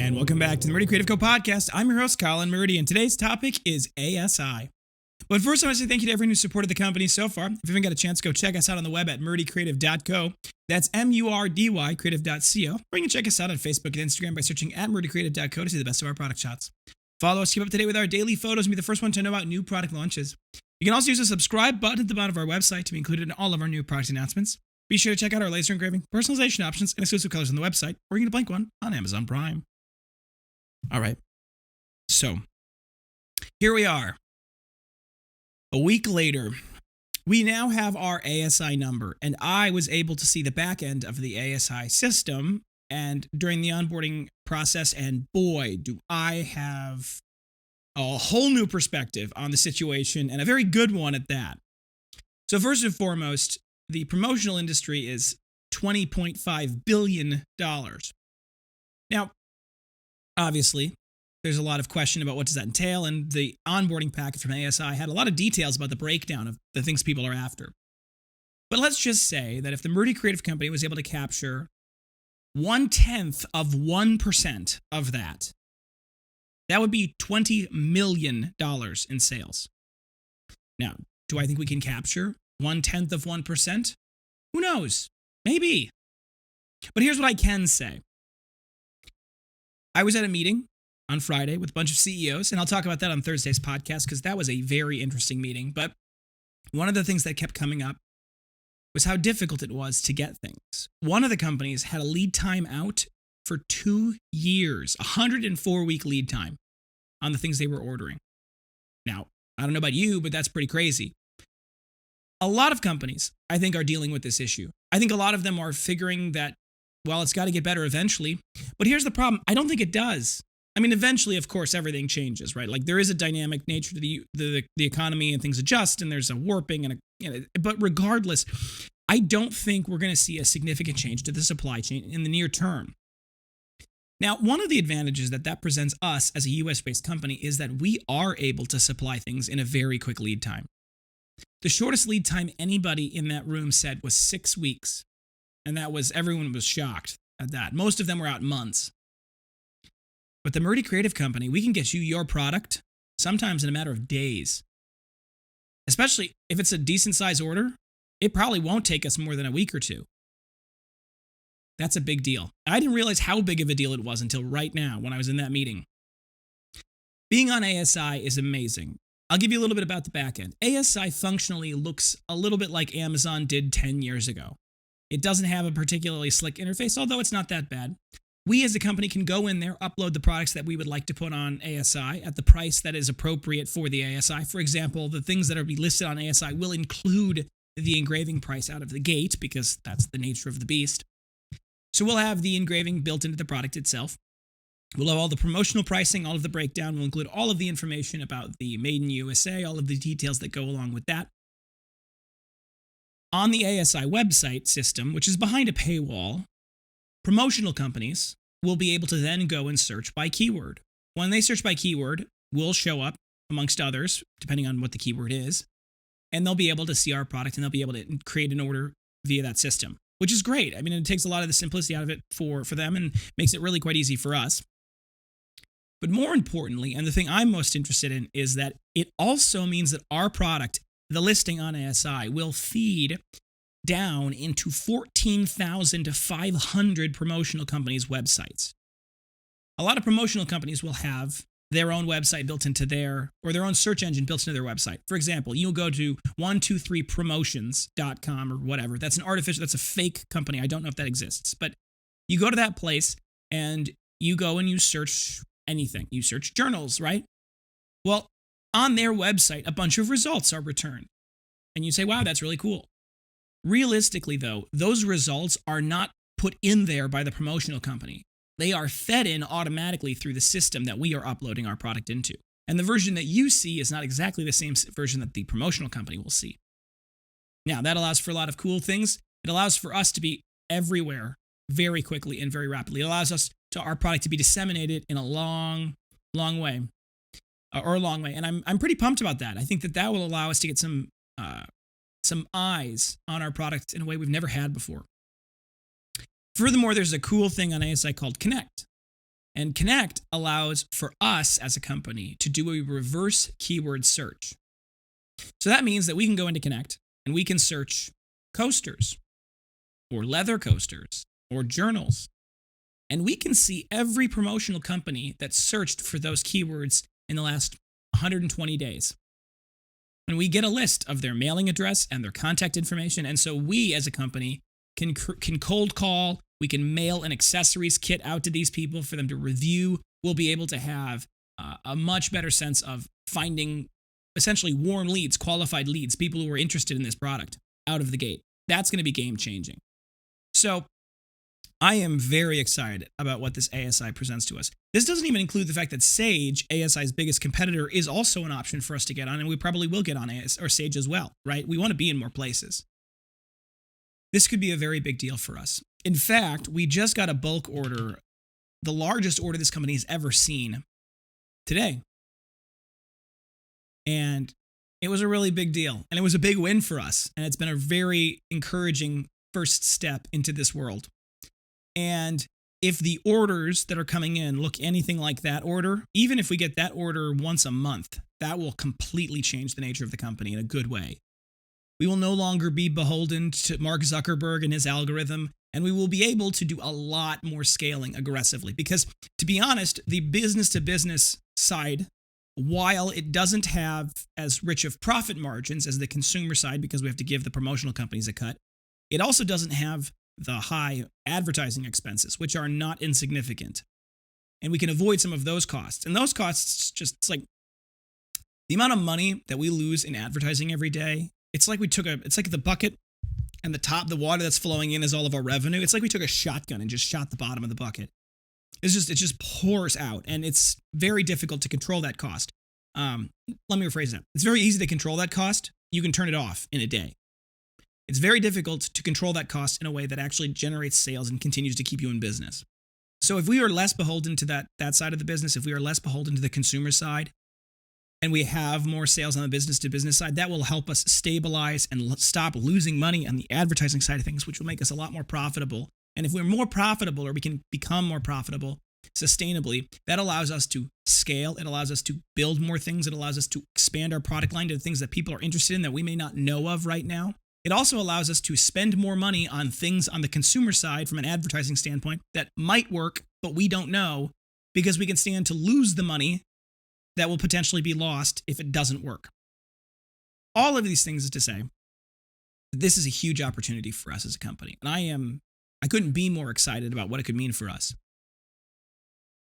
And welcome back to the Murdy Creative Co podcast. I'm your host, Colin Murdy, and today's topic is ASI. But first, I want to say thank you to everyone who supported the company so far. If you haven't got a chance, go check us out on the web at murdycreative.co. That's MURDY creative.co. Or you can check us out on Facebook and Instagram by searching at murdycreative.co to see the best of our product shots. Follow us, keep up to date with our daily photos, and be the first one to know about new product launches. You can also use the subscribe button at the bottom of our website to be included in all of our new product announcements. Be sure to check out our laser engraving, personalization options, and exclusive colors on the website, or you can get a blank one on Amazon Prime. All right, so here we are. A week later, we now have our ASI number, and I was able to see the back end of the ASI system and during the onboarding process, and boy, do I have a whole new perspective on the situation, and a very good one at that. So first and foremost, the promotional industry is $20.5 billion. Now, obviously, there's a lot of question about what does that entail, and the onboarding packet from ASI had a lot of details about the breakdown of the things people are after. But let's just say that if the Murdy Creative Company was able to capture 0.1% of that, that would be $20 million in sales. Now, do I think we can capture 0.1%? Who knows? Maybe. But here's what I can say. I was at a meeting on Friday with a bunch of CEOs, and I'll talk about that on Thursday's podcast because that was a very interesting meeting. But one of the things that kept coming up was how difficult it was to get things. One of the companies had a lead time out for 2 years, 104-week lead time on the things they were ordering. Now, I don't know about you, but that's pretty crazy. A lot of companies, I think, are dealing with this issue. I think a lot of them are figuring that, well, it's got to get better eventually. But here's the problem. I don't think it does. I mean, eventually, of course, everything changes, right? Like there is a dynamic nature to the economy, and things adjust, and there's a warping, and but regardless, I don't think we're going to see a significant change to the supply chain in the near term. Now, one of the advantages that presents us as a US-based company is that we are able to supply things in a very quick lead time. The shortest lead time anybody in that room said was 6 weeks. And everyone was shocked at that. Most of them were out months. But the Murdy Creative Company, we can get you your product sometimes in a matter of days. Especially if it's a decent size order, it probably won't take us more than a week or two. That's a big deal. I didn't realize how big of a deal it was until right now when I was in that meeting. Being on ASI is amazing. I'll give you a little bit about the back end. ASI functionally looks a little bit like Amazon did 10 years ago. It doesn't have a particularly slick interface, although it's not that bad. We as a company can go in there, upload the products that we would like to put on ASI at the price that is appropriate for the ASI. For example, the things that are be listed on ASI will include the engraving price out of the gate because that's the nature of the beast. So we'll have the engraving built into the product itself. We'll have all the promotional pricing, all of the breakdown. We'll include all of the information about the Made in USA, all of the details that go along with that. On the ASI website system, which is behind a paywall, promotional companies will be able to then go and search by keyword. When they search by keyword, we'll show up amongst others, depending on what the keyword is, and they'll be able to see our product and they'll be able to create an order via that system, which is great. I mean, it takes a lot of the simplicity out of it for them and makes it really quite easy for us. But more importantly, and the thing I'm most interested in, is that it also means that our product, the listing on ASI, will feed down into 14,500 promotional companies' websites. A lot of promotional companies will have their own website built into their own search engine built into their website. For example, you'll go to 123promotions.com or whatever. That's a fake company. I don't know if that exists. But you go to that place and you go and you search anything. You search journals, right? Well, on their website, a bunch of results are returned. And you say, wow, that's really cool. Realistically, though, those results are not put in there by the promotional company. They are fed in automatically through the system that we are uploading our product into. And the version that you see is not exactly the same version that the promotional company will see. Now, that allows for a lot of cool things. It allows for us to be everywhere very quickly and very rapidly. It allows our product to be disseminated in a long way. And I'm pretty pumped about that. I think that will allow us to get some eyes on our product in a way we've never had before. Furthermore, there's a cool thing on ASI called Connect. And Connect allows for us as a company to do a reverse keyword search. So that means that we can go into Connect and we can search coasters or leather coasters or journals. And we can see every promotional company that searched for those keywords in the last 120 days. And we get a list of their mailing address and their contact information. And so we as a company can cold call. We can mail an accessories kit out to these people for them to review. We'll be able to have a much better sense of finding essentially warm leads, qualified leads, people who are interested in this product out of the gate. That's going to be game changing. So I am very excited about what this ASI presents to us. This doesn't even include the fact that Sage, ASI's biggest competitor, is also an option for us to get on, and we probably will get on Sage as well, right? We want to be in more places. This could be a very big deal for us. In fact, we just got a bulk order, the largest order this company has ever seen, today. And it was a really big deal, and it was a big win for us, and it's been a very encouraging first step into this world. And if the orders that are coming in look anything like that order, even if we get that order once a month, that will completely change the nature of the company in a good way. We will no longer be beholden to Mark Zuckerberg and his algorithm, and we will be able to do a lot more scaling aggressively. Because, to be honest, the business-to-business side, while it doesn't have as rich of profit margins as the consumer side because we have to give the promotional companies a cut, it also doesn't have the high advertising expenses, which are not insignificant. And we can avoid some of those costs. And those costs, it's like the amount of money that we lose in advertising every day. It's like the bucket and the water that's flowing in is all of our revenue. It's like we took a shotgun and just shot the bottom of the bucket. It just pours out, and it's very difficult to control that cost. Let me rephrase that. It's very easy to control that cost. You can turn it off in a day. It's very difficult to control that cost in a way that actually generates sales and continues to keep you in business. So if we are less beholden to that side of the business, if we are less beholden to the consumer side, and we have more sales on the business-to-business side, that will help us stabilize and stop losing money on the advertising side of things, which will make us a lot more profitable. And if we're more profitable, or we can become more profitable sustainably, that allows us to scale. It allows us to build more things. It allows us to expand our product line to things that people are interested in that we may not know of right now. It also allows us to spend more money on things on the consumer side from an advertising standpoint that might work, but we don't know, because we can stand to lose the money that will potentially be lost if it doesn't work. All of these things is to say, this is a huge opportunity for us as a company. And I couldn't be more excited about what it could mean for us.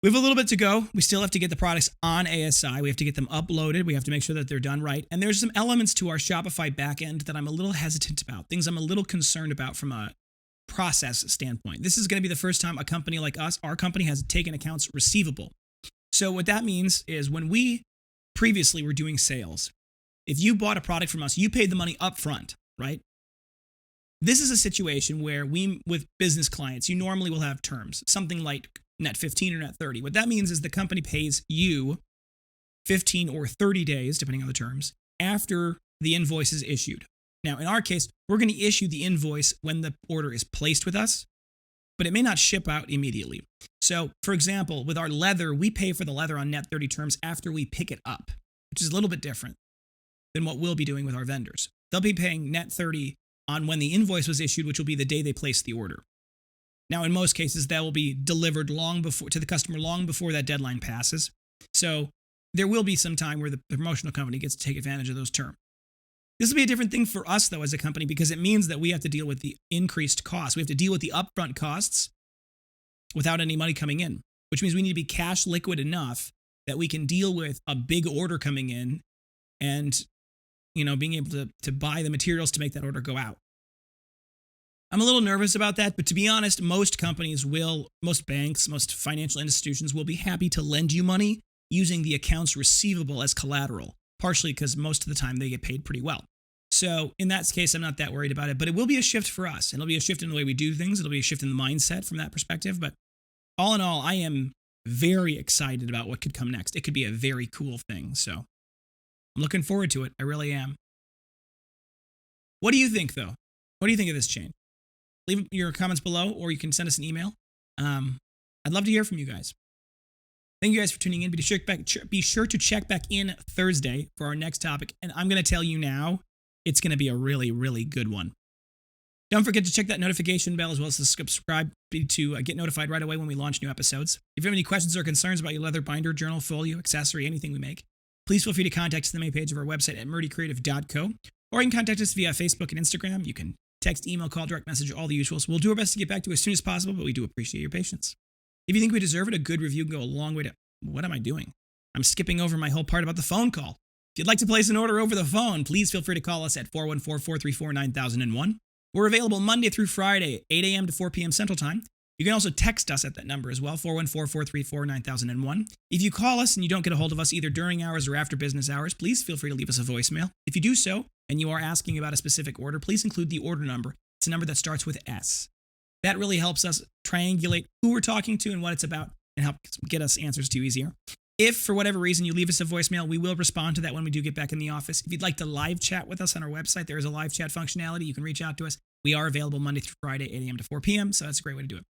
We have a little bit to go. We still have to get the products on ASI. We have to get them uploaded. We have to make sure that they're done right. And there's some elements to our Shopify backend that I'm a little hesitant about, things I'm a little concerned about from a process standpoint. This is going to be the first time a company like us, our company, has taken accounts receivable. So what that means is when we previously were doing sales, if you bought a product from us, you paid the money up front, right? This is a situation where with business clients, you normally will have terms, something like net 15 or net 30. What that means is the company pays you 15 or 30 days, depending on the terms, after the invoice is issued. Now, in our case, we're going to issue the invoice when the order is placed with us, but it may not ship out immediately. So, for example, with our leather, we pay for the leather on net 30 terms after we pick it up, which is a little bit different than what we'll be doing with our vendors. They'll be paying net 30 on when the invoice was issued, which will be the day they placed the order. Now, in most cases, that will be delivered to the customer long before that deadline passes. So there will be some time where the promotional company gets to take advantage of those terms. This will be a different thing for us, though, as a company, because it means that we have to deal with the increased costs. We have to deal with the upfront costs without any money coming in, which means we need to be cash liquid enough that we can deal with a big order coming in and, being able to buy the materials to make that order go out. I'm a little nervous about that, but to be honest, most banks, most financial institutions will be happy to lend you money using the accounts receivable as collateral, partially because most of the time they get paid pretty well. So in that case, I'm not that worried about it, but it will be a shift for us. It'll be a shift in the way we do things. It'll be a shift in the mindset from that perspective. But all in all, I am very excited about what could come next. It could be a very cool thing. So I'm looking forward to it. I really am. What do you think, though? What do you think of this change? Leave your comments below, or you can send us an email. I'd love to hear from you guys. Thank you guys for tuning in. Be sure to check back in Thursday for our next topic. And I'm going to tell you now, it's going to be a really, really good one. Don't forget to check that notification bell as well as to subscribe to get notified right away when we launch new episodes. If you have any questions or concerns about your leather binder, journal, folio, accessory, anything we make, please feel free to contact us on the main page of our website at Murdy Creative Co. Or you can contact us via Facebook and Instagram. You can text, email, call, direct message, all the usuals. We'll do our best to get back to you as soon as possible, but we do appreciate your patience. If you think we deserve it, a good review can go a long way to... What am I doing? I'm skipping over my whole part about the phone call. If you'd like to place an order over the phone, please feel free to call us at 414-434-9001. We're available Monday through Friday, 8 a.m. to 4 p.m. Central Time. You can also text us at that number as well, 414-434-9001. If you call us and you don't get a hold of us either during hours or after business hours, please feel free to leave us a voicemail. If you do so, and you are asking about a specific order, please include the order number. It's a number that starts with S. That really helps us triangulate who we're talking to and what it's about and help get us answers to easier. If, for whatever reason, you leave us a voicemail, we will respond to that when we do get back in the office. If you'd like to live chat with us on our website, there is a live chat functionality. You can reach out to us. We are available Monday through Friday, 8 a.m. to 4 p.m., so that's a great way to do it.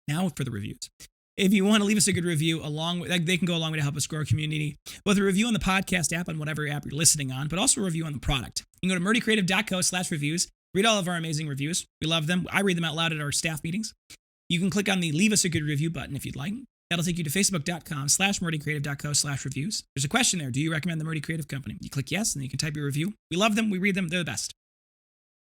Now for the reviews. If you want to leave us a good review, they can go a long way to help us grow our community. Both a review on the podcast app on whatever app you're listening on, but also a review on the product. You can go to murdycreative.co/reviews. Read all of our amazing reviews. We love them. I read them out loud at our staff meetings. You can click on the Leave Us a Good Review button if you'd like. That'll take you to facebook.com/murdycreative.co/reviews. There's a question there. Do you recommend the Murdy Creative Company? You click yes, and then you can type your review. We love them. We read them. They're the best.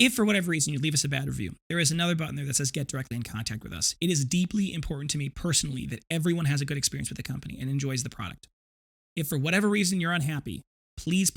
If for whatever reason you leave us a bad review, there is another button there that says get directly in contact with us. It is deeply important to me personally that everyone has a good experience with the company and enjoys the product. If for whatever reason you're unhappy, please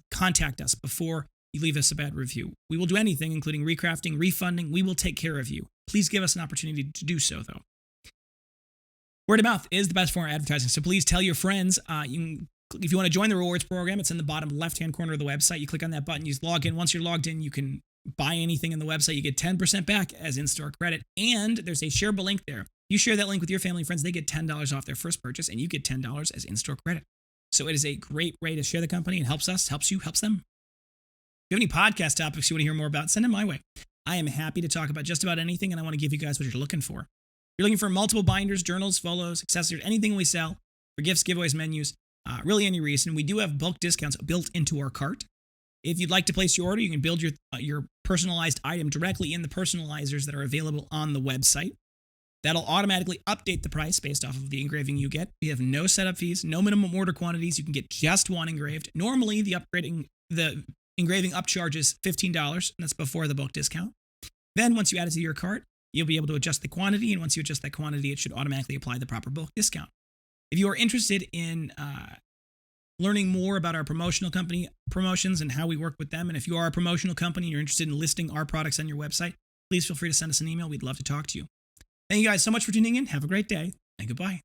contact us before you leave us a bad review. We will do anything, including recrafting, refunding. We will take care of you. Please give us an opportunity to do so, though. Word of mouth is the best form of advertising, so please tell your friends. If you want to join the rewards program, it's in the bottom left-hand corner of the website. You click on that button, you log in. Once you're logged in, you can buy anything in the website. You get 10% back as in-store credit, and there's a shareable link there. You share that link with your family and friends, they get $10 off their first purchase, and you get $10 as in-store credit. So it is a great way to share the company and helps us, helps you, helps them. If you have any podcast topics you want to hear more about, send them my way. I am happy to talk about just about anything, and I want to give you guys what you're looking for. You're looking for multiple binders, journals, folders, accessories, anything we sell, for gifts, giveaways, menus, really any reason. We do have bulk discounts built into our cart. If you'd like to place your order, you can build your personalized item directly in the personalizers that are available on the website. That'll automatically update the price based off of the engraving you get. We have no setup fees, no minimum order quantities. You can get just one engraved. Normally, the engraving upcharge is $15, and that's before the bulk discount. Then once you add it to your cart, you'll be able to adjust the quantity, and once you adjust that quantity, it should automatically apply the proper bulk discount. If you are interested in learning more about our promotional company promotions and how we work with them, and if you are a promotional company and you're interested in listing our products on your website, please feel free to send us an email. We'd love to talk to you. Thank you guys so much for tuning in. Have a great day, and goodbye.